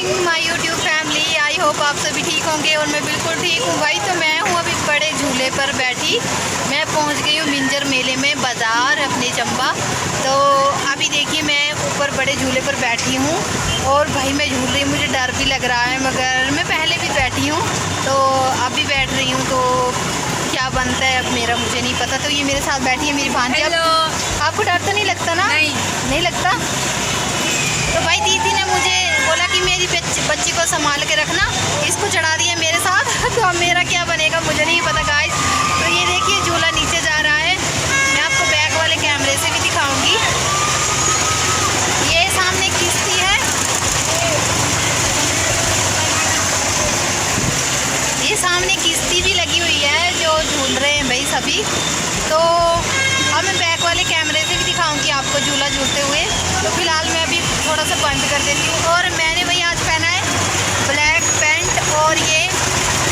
Morning my YouTube family. I hope आप सभी ठीक होंगे और मैं बिल्कुल ठीक हूँ भाई। तो मैं हूँ अभी बड़े झूले पर बैठी। मैं पहुँच गई हूँ मिंजर मेले में बाज़ार अपने चंबा। तो अभी देखिए मैं ऊपर बड़े झूले पर बैठी हूँ और भाई मैं झूल रही हूँ, मुझे डर भी लग रहा है मगर मैं पहले भी बैठी हूँ तो अब भी बैठ रही हूँ। तो क्या बनता है अब मेरा मुझे नहीं पता। तो ये मेरे साथ बैठी है मेरी भांजी। आपको डर तो नहीं लगता ना? नहीं लगता। तो भाई दीदी ने मुझे बोला कि मेरी बच्ची को संभाल के रखना, इसको चढ़ा दिया मेरे साथ। तो अब मेरा क्या बनेगा मुझे नहीं पता गाइस। तो ये देखिए झूला नीचे जा रहा है। मैं आपको बैक वाले कैमरे से भी दिखाऊंगी। ये सामने किश्ती है, ये सामने किश्ती भी लगी हुई है जो झूल रहे हैं भाई सभी। तो अब मैं बैक वाले कैमरे से भी दिखाऊंगी आपको झूला झूलते हुए। तो फिलहाल मैं अभी थोड़ा सा बंद कर देती हूँ। और मैंने भाई आज पहना है ब्लैक पैंट और ये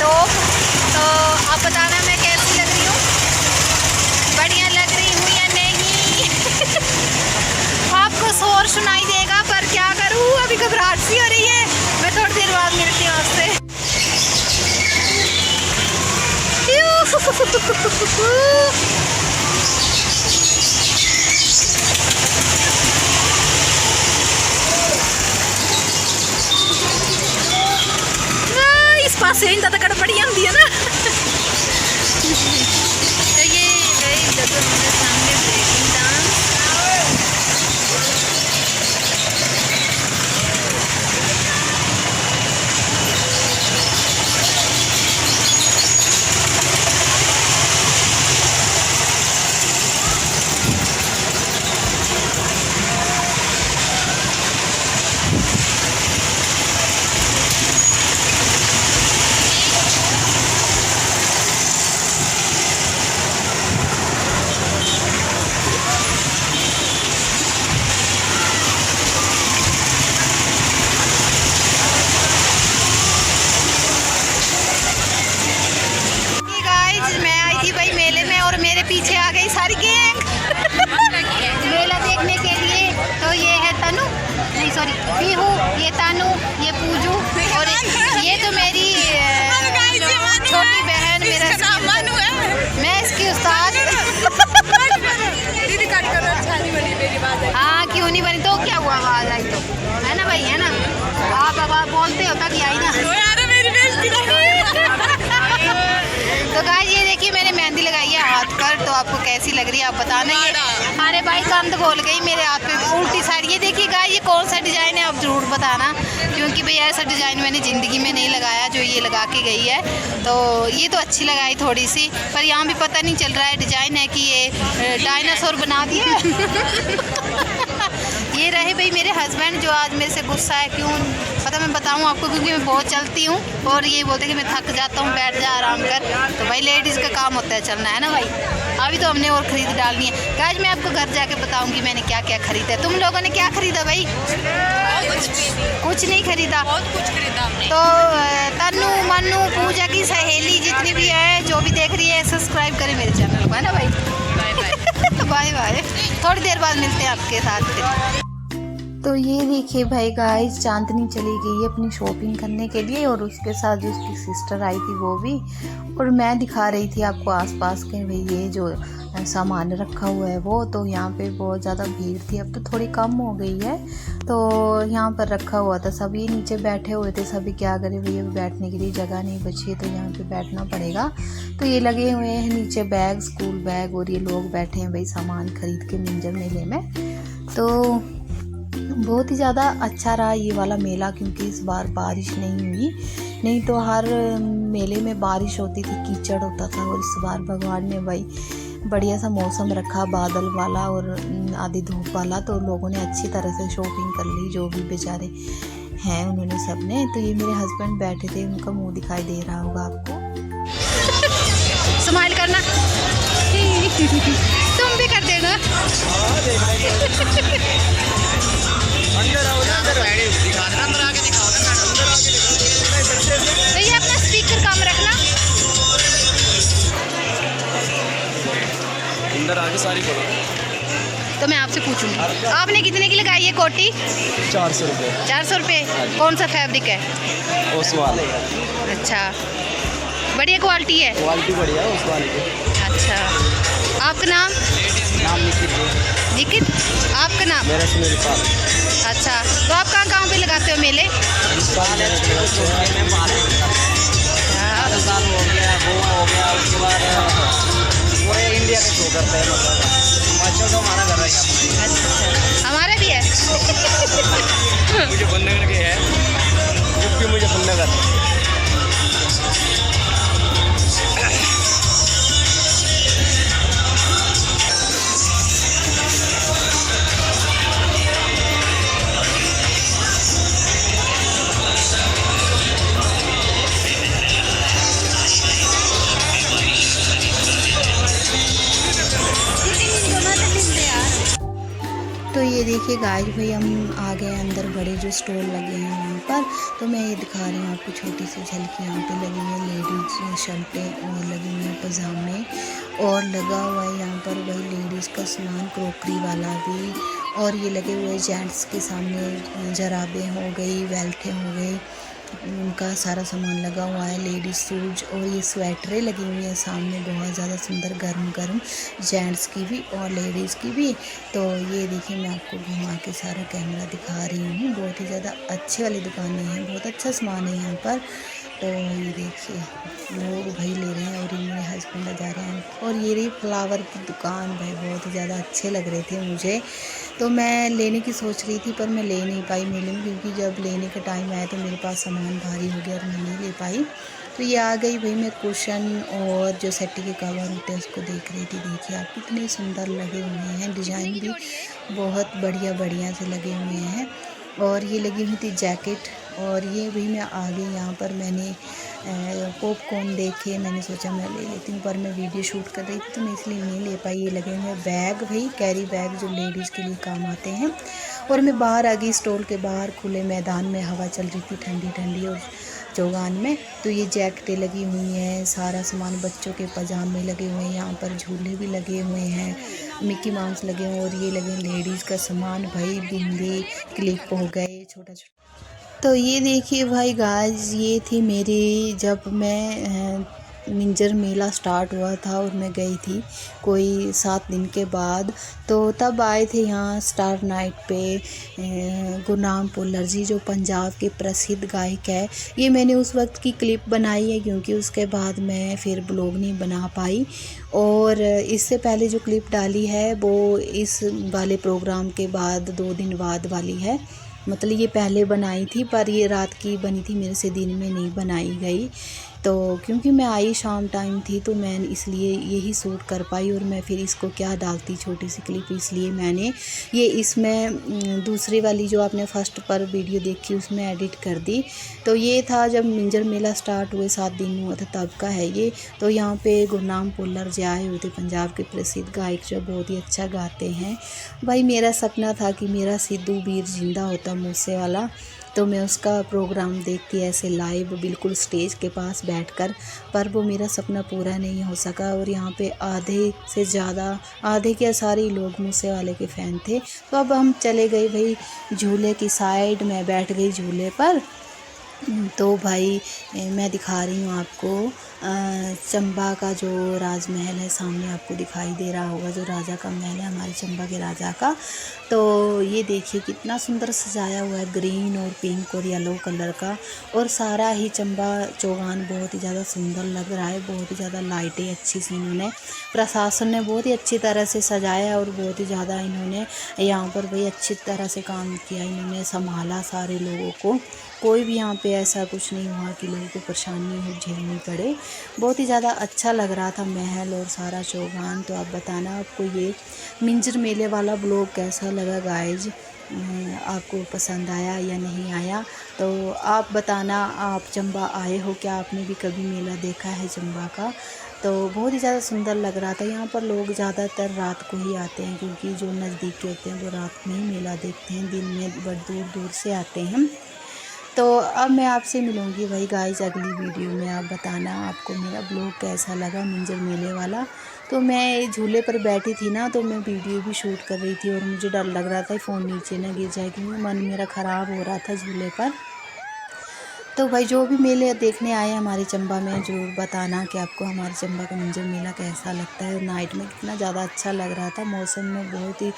टॉप। तो आप बताना मैं कैसी लग रही हूँ, बढ़िया लग रही हूँ या नहीं। आपको शोर सुनाई देगा पर क्या करूँ, अभी घबराहट सी हो रही है। मैं थोड़ी देर बाद मिलती हूँ आपसे। इस पास से इंदा तक बड़ी आती है ना। तो ये देखो मेरे सामने ब्रेकिंग डांस। पीछे आ गई सारी गैंग मेला देखने के लिए। तो ये है तनु, नहीं सॉरी पीहू, ये तानू, ये पूजू और ये तो मेरी छोटी बहन। मेरा मैं इसकी उस्ताद। हाँ क्यों नहीं बनी, तो क्या हुआ आवाज आई तो है ना भाई, है ना। आप आवाज बोलते हो तक आई ना। तो गाइस ये देखिए मैंने मेहंदी लगाई है हाथ पर। तो आपको कैसी लग रही है आप बताना। ये अरे भाई कंध खोल गई मेरे हाथ पे उल्टी साइड। ये देखिए गाइस ये कौन सा डिज़ाइन है आप ज़रूर बताना, क्योंकि भाई ऐसा डिज़ाइन मैंने ज़िंदगी में नहीं लगाया जो ये लगा के गई है। तो ये तो अच्छी लगाई थोड़ी सी, पर यहाँ भी पता नहीं चल रहा है डिज़ाइन है कि ये डायनासोर बना दिया। ये रहे भाई मेरे हस्बैंड जो आज मेरे से गुस्सा है। क्यों पता मैं बताऊं आपको, क्योंकि मैं बहुत चलती हूँ और ये बोलते कि मैं थक जाता हूँ, बैठ जा आराम कर। तो भाई लेडीज़ का काम होता है चलना, है ना भाई। अभी तो हमने और ख़रीद डालनी है गाइस। मैं आपको घर जाके बताऊंगी मैंने क्या क्या खरीदा है। तुम लोगों ने क्या खरीदा भाई? कुछ नहीं खरीदा, बहुत कुछ खरीदा हमने। तो तन्नू मन्नू पूजा की सहेली जितनी भी है जो भी देख रही है सब्सक्राइब करें मेरे चैनल को, है ना भाई। Bye bye. थोड़ी देर बाद मिलते हैं आपके साथ फिर। तो ये देखिए भाई गाइस चांदनी चली गई है अपनी शॉपिंग करने के लिए और उसके साथ जो उसकी सिस्टर आई थी वो भी। और मैं दिखा रही थी आपको आसपास के भाई ये जो सामान रखा हुआ है वो। तो यहाँ पे बहुत ज़्यादा भीड़ थी, अब तो थोड़ी कम हो गई है। तो यहाँ पर रखा हुआ था, सभी नीचे बैठे हुए थे। सभी क्या करें भैया, बैठने के लिए जगह नहीं बची है तो यहाँ पे बैठना पड़ेगा। तो ये लगे हुए हैं नीचे बैग, स्कूल बैग, और ये लोग बैठे हैं भाई सामान खरीद के मिंजर मेले में। तो बहुत ही ज़्यादा अच्छा रहा ये वाला मेला, क्योंकि इस बार बारिश नहीं हुई। नहीं तो हर मेले में बारिश होती थी, कीचड़ होता था। और इस बार भगवान ने भाई बढ़िया सा मौसम रखा, बादल वाला और आधी धूप वाला। तो लोगों ने अच्छी तरह से शॉपिंग कर ली जो भी बेचारे हैं उन्होंने सब ने। तो ये मेरे हस्बैंड बैठे थे, उनका मुंह दिखाई दे रहा होगा आपको। स्माइल करना तुम भी कर देना। तो ये अपना स्पीकर काम रखना। अंदर आगे सारी बोलो। तो मैं आपसे पूछूंगी, आपने कितने की लगाई है कोटी? 400 रुपये। 400 रुपये। कौन सा फैब्रिक है? ओसवाल। अच्छा, बढ़िया क्वालिटी है? क्वालिटी बढ़िया है ओसवाल की। अच्छा, आपका नाम? नाम निखिल। निखिल, आपका नाम? मेरा सुनील पाल। अच्छा, तो आप कहाँ कहाँ पे लगाते हो मेले? राजस्थान हो गया, गोवा हो गया, उसके बाद पूरे इंडिया के शो करते हैं। मतलब हिमाचल तो हमारा घर है यहाँ। अच्छा, हमारा भी है। मुजफ्फरनगर के है, यूपी मुजफ्फरनगर। तो ये देखिए गाइस भाई, हम आ गए अंदर, बड़े जो स्टॉल लगे हैं वहाँ पर। तो मैं ये दिखा रही हूँ आपको छोटी सी झलकी। यहाँ पे लगी हुई है लेडीज शर्टें और लगी हुई है पजामे, और लगा हुआ है यहाँ पर वही लेडीज़ का सामान, क्रोकरी वाला भी। और ये लगे हुए जेंट्स के सामने जराबें हो गई, बेल्टें हो गई, उनका सारा सामान लगा हुआ है। लेडीज़ शूज और ये स्वेटरें लगी हुई हैं सामने, बहुत ज़्यादा सुंदर, गर्म गर्म, जेंट्स की भी और लेडीज़ की भी। तो ये देखिए, मैं आपको घुमा के सारा कैमरा दिखा रही हूँ। बहुत ही ज़्यादा अच्छी वाली दुकानें हैं, बहुत अच्छा सामान है यहाँ पर। तो ये देखिए, लोग भाई ले रहे हैं और ये मेरे हस्बैंड जा रहे हैं। और ये रही फ्लावर की दुकान भाई, बहुत ही ज़्यादा अच्छे लग रहे थे मुझे। तो मैं लेने की सोच रही थी पर मैं ले नहीं पाई मेले में, क्योंकि जब लेने का टाइम आया तो मेरे पास सामान भारी हो गया और मैं नहीं ले पाई। तो ये आ गई भाई, मैं कुशन और जो सेटी के कवर होते हैं उसको देख रही थी। देखिए आप, कितने सुंदर लगे हुए हैं, डिज़ाइन भी बहुत बढ़िया बढ़िया से लगे हुए हैं। और ये लगी हुई थी जैकेट। और ये भी मैं आ गई यहाँ पर, मैंने पॉपकॉर्न देखे, मैंने सोचा मैं ले लेती हूँ, पर मैं वीडियो शूट कर रही थी तो मैं इसलिए नहीं ले पाई। ये लगे हुए बैग भाई, कैरी बैग जो लेडीज़ के लिए काम आते हैं। और मैं बाहर आ गई, स्टॉल के बाहर खुले मैदान में, हवा चल रही थी ठंडी ठंडी और चौगान में। तो ये जैकेटें लगी हुई हैं, सारा सामान, बच्चों के पजामे लगे हुए हैं, यहाँ पर झूले भी लगे हुए हैं, मिकी माउस लगे हुए, और ये लगे लेडीज़ का सामान भाई, बिंदी, क्लिप हो गए छोटा छोटा। तो ये देखिए भाई गाइस, ये थी मेरी, जब मैं मिंजर मेला स्टार्ट हुआ था और मैं गई थी कोई 7 दिन के बाद, तो तब आए थे यहाँ स्टार नाइट पे गुरनाम भुल्लर जी, जो पंजाब के प्रसिद्ध गायक है। ये मैंने उस वक्त की क्लिप बनाई है, क्योंकि उसके बाद मैं फिर ब्लॉग नहीं बना पाई। और इससे पहले जो क्लिप डाली है वो इस वाले प्रोग्राम के बाद 2 दिन बाद वाली है। मतलब ये पहले बनाई थी, पर ये रात की बनी थी, मेरे से दिन में नहीं बनाई गई। तो क्योंकि मैं आई शाम टाइम थी तो मैं इसलिए यही शूट कर पाई, और मैं फिर इसको क्या डालती छोटी सी क्लिप, इसलिए मैंने ये इसमें दूसरी वाली जो आपने फर्स्ट पर वीडियो देखी उसमें एडिट कर दी। तो ये था जब मिंजर मेला स्टार्ट हुए 7 दिन हुआ था तब का है ये। तो यहाँ पे गुरनाम भुल्लर जी आए हुए थे, पंजाब के प्रसिद्ध गायक जो बहुत ही अच्छा गाते हैं। भाई मेरा सपना था कि मेरा सिद्धू वीर जिंदा होता मूसे वाला, तो मैं उसका प्रोग्राम देखती ऐसे लाइव बिल्कुल स्टेज के पास बैठकर, पर वो मेरा सपना पूरा नहीं हो सका। और यहाँ पे आधे से ज़्यादा, आधे के सारे लोग मूसे वाले के फ़ैन थे। तो अब हम चले गए भाई झूले की साइड, मैं बैठ गई झूले पर। तो भाई मैं दिखा रही हूँ आपको चंबा का जो राजमहल है, सामने आपको दिखाई दे रहा होगा, जो राजा का महल है हमारे चंबा के राजा का। तो ये देखिए कितना सुंदर सजाया हुआ है, ग्रीन और पिंक और येलो कलर का। और सारा ही चंबा चौगान बहुत ही ज़्यादा सुंदर लग रहा है, बहुत ही ज़्यादा लाइटें अच्छी सी इन्होंने, प्रशासन ने बहुत ही अच्छी तरह से सजाया, और बहुत ही ज़्यादा इन्होंने यहाँ पर भाई अच्छी तरह से काम किया, इन्होंने संभाला सारे लोगों को। कोई भी यहाँ पे ऐसा कुछ नहीं हुआ कि लोगों को परेशानी हो झेलनी पड़े। बहुत ही ज़्यादा अच्छा लग रहा था महल और सारा चौगान। तो आप बताना आपको ये मिंजर मेले वाला ब्लॉग कैसा लगा गाइज, आपको पसंद आया या नहीं आया। तो आप बताना, आप चंबा आए हो क्या, आपने भी कभी मेला देखा है चंबा का। तो बहुत ही ज़्यादा सुंदर लग रहा था। यहाँ पर लोग ज़्यादातर रात को ही आते हैं, क्योंकि जो नज़दीक के होते हैं वो रात में ही मेला देखते हैं, दिन में बड़ी दूर दूर से आते हैं। तो अब मैं आपसे मिलूँगी भाई गाइस अगली वीडियो में। आप बताना आपको मेरा ब्लॉग कैसा लगा मिंजर मेले वाला। तो मैं झूले पर बैठी थी ना, तो मैं वीडियो भी शूट कर रही थी और मुझे डर लग रहा था फ़ोन नीचे ना गिर जाए, क्योंकि मन मेरा ख़राब हो रहा था झूले पर। तो भाई जो भी मेले देखने आए हमारे चंबा में, ज़रूर बताना कि आपको हमारे चंबा का मिंजर मेला कैसा लगता है। नाइट में कितना ज़्यादा अच्छा लग रहा था, मौसम में बहुत ही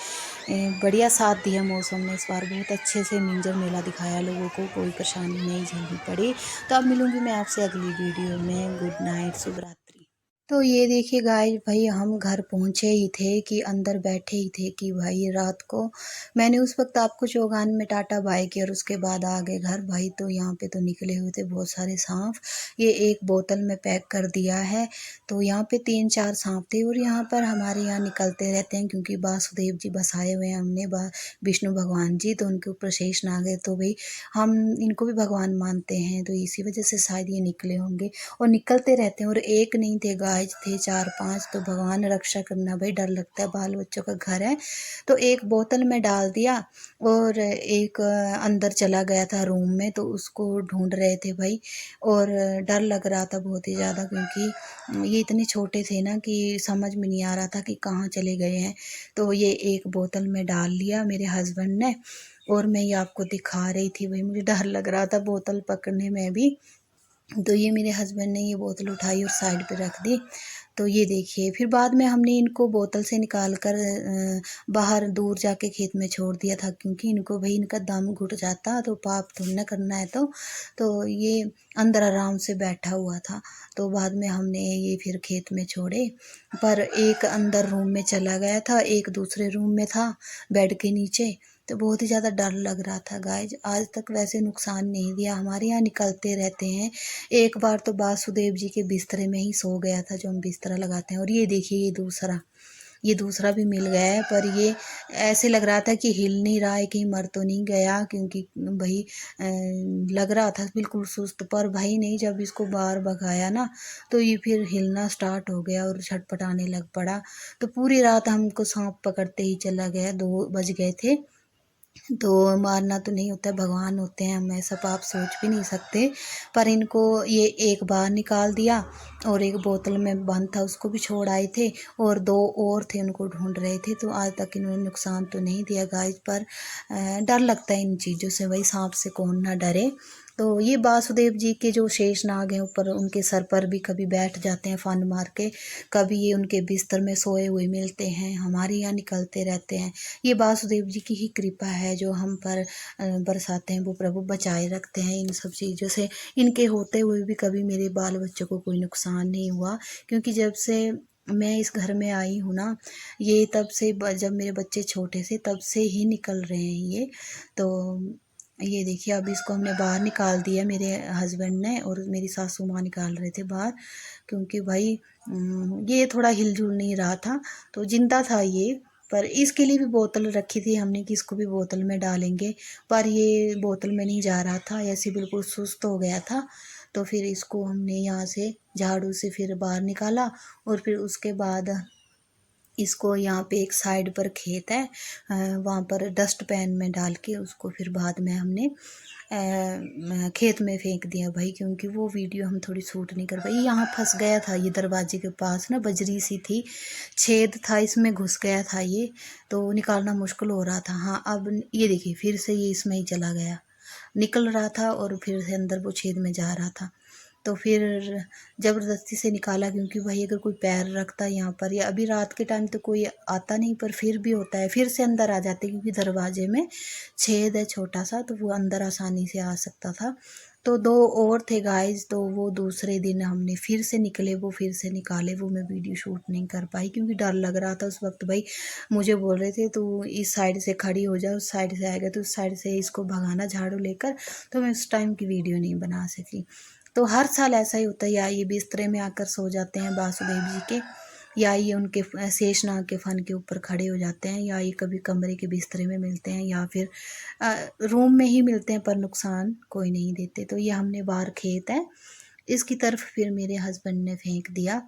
बढ़िया साथ दिया मौसम ने इस बार। बहुत अच्छे से मिंजर मेला दिखाया लोगों को, कोई परेशानी नहीं झेलनी पड़ी। तो अब मिलूँगी मैं आपसे अगली वीडियो में। गुड नाइट, शुभ रात्रि। तो ये देखिए गाइस, भाई हम घर पहुँचे ही थे कि अंदर बैठे ही थे कि भाई रात को मैंने उस वक्त आपको चौगान में टाटा बाय किया और उसके बाद आ गए घर। भाई तो यहाँ पे तो निकले हुए थे बहुत सारे सांप। ये एक बोतल में पैक कर दिया है। तो यहाँ पे 3-4 सांप थे और यहाँ पर हमारे यहाँ निकलते रहते हैं, क्योंकि वासुदेव जी बसाए हुए हैं हमने, विष्णु भगवान जी, तो उनके ऊपर शेष नाग है। तो भाई हम इनको भी भगवान मानते हैं, तो इसी वजह से शायद ये निकले होंगे और निकलते रहते हैं। और एक नहीं थे गाइस, थे 4-5। तो भगवान रक्षा करना भाई, डर लगता है, बाल बच्चों का घर है। तो एक बोतल में डाल दिया और एक अंदर चला गया था रूम में, तो उसको ढूंढ रहे थे भाई। और डर लग रहा था बहुत ही ज़्यादा, क्योंकि ये इतने छोटे थे ना कि समझ में नहीं आ रहा था कि कहाँ चले गए हैं। तो ये एक बोतल में डाल लिया मेरे हस्बैंड ने, और मैं ये आपको दिखा रही थी भाई। मुझे डर लग रहा था बोतल पकड़ने में भी। तो ये मेरे हस्बैंड ने ये बोतल उठाई और साइड पे रख दी। तो ये देखिए, फिर बाद में हमने इनको बोतल से निकाल कर बाहर दूर जाके खेत में छोड़ दिया था, क्योंकि इनको भाई इनका दम घुट जाता, तो पाप थोड़ी ना करना है। तो ये अंदर आराम से बैठा हुआ था। तो बाद में हमने ये फिर खेत में छोड़े। पर एक अंदर रूम में चला गया था, एक दूसरे रूम में था बेड के नीचे। तो बहुत ही ज़्यादा डर लग रहा था गाइज। आज तक वैसे नुकसान नहीं दिया, हमारे यहाँ निकलते रहते हैं। एक बार तो वासुदेव जी के बिस्तरे में ही सो गया था, जो हम बिस्तरा लगाते हैं। और ये देखिए, ये दूसरा भी मिल गया है, पर ये ऐसे लग रहा था कि हिल नहीं रहा है, कहीं मर तो नहीं गया, क्योंकि भाई लग रहा था बिल्कुल सुस्त। पर भाई नहीं, जब इसको बाहर भगाया ना, तो ये फिर हिलना स्टार्ट हो गया और छटपटाने लग पड़ा। तो पूरी रात हमको सांप पकड़ते ही चला गया, 2 बज गए थे। तो मारना तो नहीं होता है, भगवान होते हैं, हम ऐसा पाप सोच भी नहीं सकते। पर इनको ये एक बार निकाल दिया और एक बोतल में बंद था, उसको भी छोड़ आए थे। और 2 और थे, उनको ढूंढ रहे थे। तो आज तक इन्होंने नुकसान तो नहीं दिया गाइस, पर डर लगता है इन चीज़ों से। वही सांप से कौन ना डरे। तो ये वासुदेव जी के जो शेष नाग हैं ऊपर, उनके सर पर भी कभी बैठ जाते हैं फन मार के, कभी ये उनके बिस्तर में सोए हुए मिलते हैं, हमारे यहाँ निकलते रहते हैं। ये वासुदेव जी की ही कृपा है जो हम पर बरसाते हैं, वो प्रभु बचाए रखते हैं इन सब चीज़ों से। इनके होते हुए भी कभी मेरे बाल बच्चों को कोई नुकसान नहीं हुआ, क्योंकि जब से मैं इस घर में आई हूँ ना, ये तब से जब मेरे बच्चे छोटे से तब से ही निकल रहे हैं ये। तो ये देखिए, अब इसको हमने बाहर निकाल दिया, मेरे हस्बैंड ने और मेरी सासू माँ निकाल रहे थे बाहर, क्योंकि भाई ये थोड़ा हिलजुल नहीं रहा था, तो जिंदा था ये। पर इसके लिए भी बोतल रखी थी हमने कि इसको भी बोतल में डालेंगे, पर ये बोतल में नहीं जा रहा था, ऐसे बिल्कुल सुस्त हो गया था। तो फिर इसको हमने यहाँ से झाड़ू से फिर बाहर निकाला, और फिर उसके बाद इसको यहाँ पे एक साइड पर खेत है, वहाँ पर डस्ट पैन में डाल के उसको फिर बाद में हमने खेत में फेंक दिया भाई, क्योंकि वो वीडियो हम थोड़ी शूट नहीं कर पाई। यहाँ फंस गया था ये दरवाजे के पास ना, बजरी सी थी, छेद था, इसमें घुस गया था ये, तो निकालना मुश्किल हो रहा था। हाँ, अब ये देखिए, फिर से ये इसमें ही चला गया, निकल रहा था और फिर से अंदर वो छेद में जा रहा था। तो फिर ज़बरदस्ती से निकाला, क्योंकि भाई अगर कोई पैर रखता है यहाँ पर, या अभी रात के टाइम तो कोई आता नहीं, पर फिर भी होता है, फिर से अंदर आ जाते, क्योंकि दरवाजे में छेद है छोटा सा, तो वो अंदर आसानी से आ सकता था। तो 2 और थे गाइस, तो वो दूसरे दिन हमने फिर से निकले, वो फिर से निकाले, वो मैं वीडियो शूट नहीं कर पाई, क्योंकि डर लग रहा था उस वक्त भाई। मुझे बोल रहे थे तू इस साइड से खड़ी हो जा, उस साइड से आएगा तो उस साइड से इसको भगाना झाड़ू लेकर, तो मैं उस टाइम की वीडियो नहीं बना सकी। तो हर साल ऐसा ही होता है, या ये बिस्तरे में आकर सो जाते हैं वासुदेव जी के, या ये उनके शेषनाग के फन के ऊपर खड़े हो जाते हैं, या ये कभी कमरे के बिस्तरे में मिलते हैं, या फिर रूम में ही मिलते हैं, पर नुकसान कोई नहीं देते। तो ये हमने बाहर खेत है, इसकी तरफ फिर मेरे हस्बैंड ने फेंक दिया।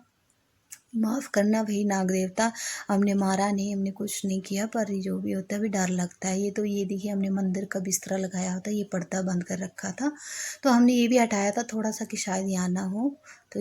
माफ़ करना भाई नाग देवता, हमने मारा नहीं, हमने कुछ नहीं किया, पर जो भी होता है भी डर लगता है। ये तो ये देखिए हमने मंदिर का बिस्तरा लगाया होता, ये पर्दा बंद कर रखा था, तो हमने ये भी हटाया था थोड़ा सा कि शायद यहाँ ना हो। तो